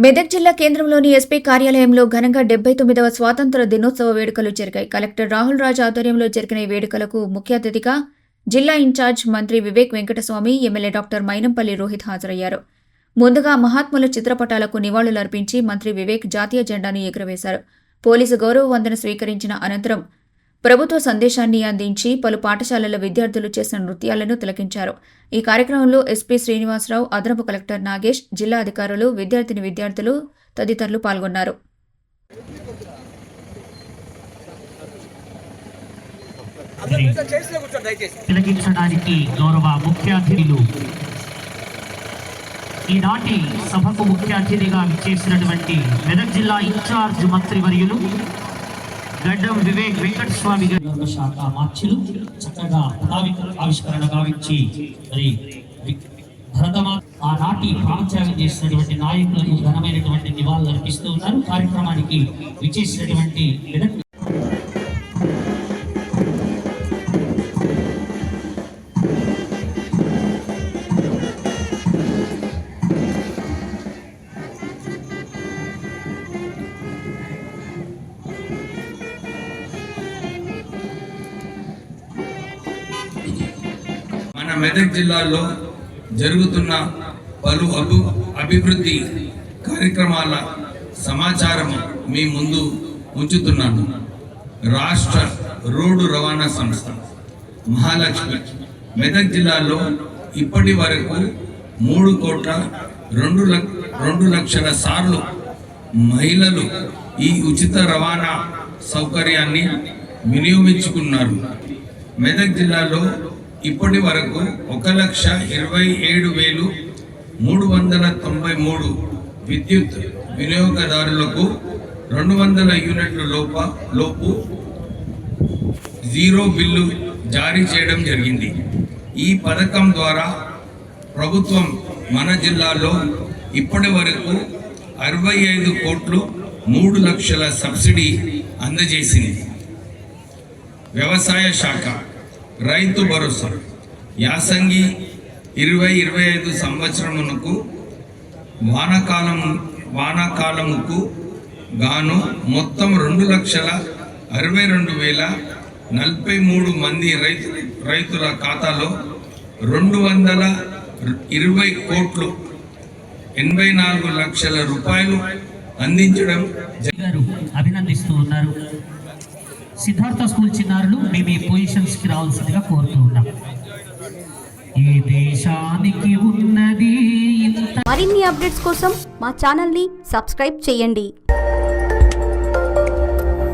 మెదక్ జిల్లా కేంద్రంలోని ఎస్పీ కార్యాలయంలో ఘనంగా 79వ స్వాతంత్ర దినోత్సవ వేడుకలు జరిగాయి. కలెక్టర్ రాహుల్ రాజ్ ఆధ్వర్యంలో జరిగిన ఈ వేడుకలకు ముఖ్య అతిథిగా జిల్లా ఇన్ఛార్జ్ మంత్రి వివేక్ వెంకటస్వామి, ఎమ్మెల్యే డాక్టర్ మైనంపల్లి రోహిత్ హాజరయ్యారు. ముందుగా మహాత్ముల చిత్రపటాలకు నివాళులర్పించి మంత్రి వివేక్ జాతీయ జెండాను ఎగురవేశారు. పోలీసు గౌరవ వందన స్వీకరించిన అనంతరం ప్రభుత్వ సందేశాన్ని అందించి పలు పాఠశాలల విద్యార్థులు చేసిన నృత్యాలను తిలకించారు. ఈ కార్యక్రమంలో ఎస్పీ శ్రీనివాసరావు, అదనపు కలెక్టర్ నాగేష్, జిల్లా అధికారులు, విద్యార్థులు తదితరులు పాల్గొన్నారు. తిలకించడానికి గౌరవ ముఖ్య అతిథులు, ఈనాటి సభకు ముఖ్య అతిథిగా విచ్చేసినటువంటి మెదక్ జిల్లా ఇన్ఛార్జ్ మంత్రివర్యులు గడ్డం వివేక్ వెంకటస్వామి గారి శాఖ మార్చులు చక్కగా ఆవిష్కరణ గావించి మరి ఆనాటి ప్రాముఖ్యం చేసినటువంటి నాయకులకు ఘనమైనటువంటి నివాళులు అర్పిస్తూ ఉన్నారు. కార్యక్రమానికి విచ్చేసినటువంటి మెదక్ మన మెదక్ జిల్లాలో జరుగుతున్న పలు అభివృద్ధి కార్యక్రమాల సమాచారం మీ ముందు ఉంచుతున్నాను. రాష్ట్ర రోడ్డు రవాణా సంస్థ మహాలక్ష్మి మెదక్ జిల్లాలో ఇప్పటి వరకు 3,02,00,000 సార్లు మహిళలు ఈ ఉచిత రవాణా సౌకర్యాన్ని వినియోగించుకున్నారు. మెదక్ జిల్లాలో ఇప్పటి వరకు 1,27,393 విద్యుత్ వినియోగదారులకు 200 యూనిట్ల లోపు జీరో బిల్లు జారీ చేయడం జరిగింది. ఈ పథకం ద్వారా ప్రభుత్వం మన జిల్లాలో ఇప్పటి వరకు 65 కోట్లు 3 లక్షల సబ్సిడీ అందజేసింది. వ్యవసాయ శాఖ రైతు భరోసా యాసంగి 2025 సంవత్సరమునకు వానాకాలముకు గాను మొత్తం 2,62,043 మంది రైతుల ఖాతాలో 220 కోట్లు 84 లక్షల రూపాయలు అందించడం అభినందిస్తూ ఉన్నారు. సిద్ధార్థ స్కూల్ చిన్నారులు మేము ఈ పొజిషన్స్ కి రావాల్సిందిగా కోరుతూ ఉన్నాం. ఈ దేశానికి ఉన్నది మరిన్ని అప్డేట్స్ కోసం మా ఛానల్ ని సబ్స్క్రైబ్ చేయండి.